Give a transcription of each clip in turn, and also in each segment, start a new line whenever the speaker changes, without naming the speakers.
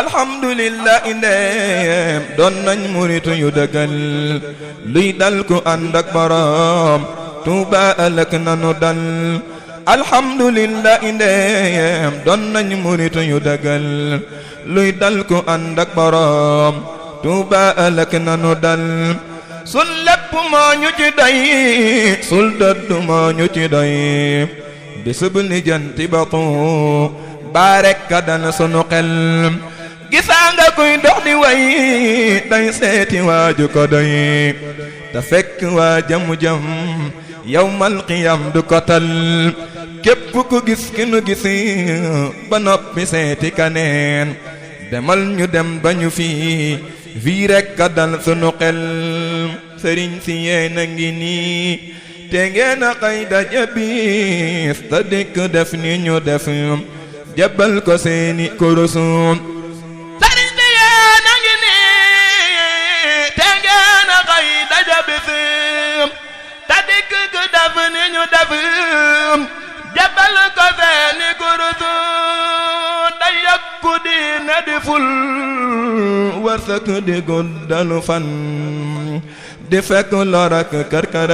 alhamdulillah indeem doon nañ muritu yu dëggal luy dal ku ànd ak boroom Tuuba ëllëg nanu dal alhamdulillah indeem doon nañ muritu yu dëggal luy dal ku ànd ak boroom Tuuba ëllëg nanu dal sul lépp moo ñu ci doy sul dëdd moo ñu ci doy bisub li janti batu baa rekk a dal sunu xel gisaa nga kuy dox di way day seeti waaju ko doy te fekk waa jam yawmal qiyam du ko tal képp ku gis ki nu gisi ba noppi seeti kaneen demal ñu dem ba ñu fii rekk a dal sunu xel sëriñ si yéen a ngi nii te ngeen a xëy daje bis te dikk def ni ñu def jabal ko seeni kurusum sëriñ si yéen a ngi nii te ngeen a xëy daje bis te dikk def ni ñu def jabal ko seeni kurusum da yokku diina di ful wërsëg di guddalu fan di fekk lor ak kër-kër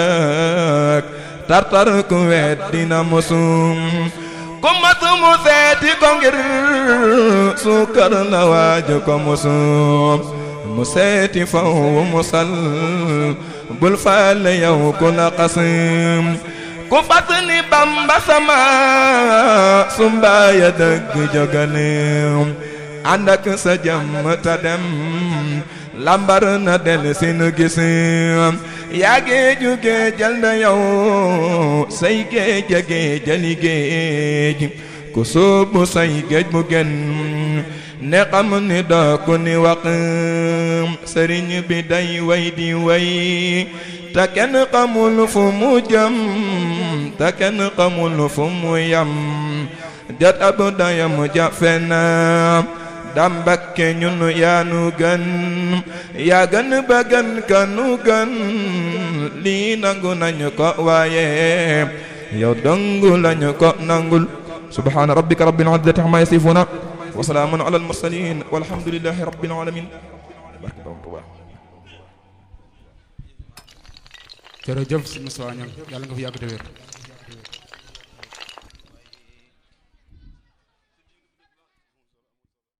tartar ku weet dina musum ku masumu seeti ko ngir suukar la waaju ko musum mu seeti faw musal bul faale yow ku la xasim ku fas ni Bamba sama sumbaaya dëgg jógalim ànd ak sa jàmm ta dem lambar na del sinu gisim yaa géeju géejal na yow say géej a géejali géej ku sóobu say géej mu gën ne xam ni doo ku ni wax sëriñ bi day way di way te kenn xamul fu mu jëm te kenn xamul fu mu yam jot ab dayam jafe na Dambakke ñun yaa nu gën yaa gën ba gën ka nu gën lii nangu nañu ko waaye yow dongu lañu ko nangul subhaana rabbika rabbil izzati amma yasifuna wa salaamun alal mursalin walhamdulillahi rabbil alamin
jërëjëf sëñ Moussa Niang yàlla nga fi yàgg te wér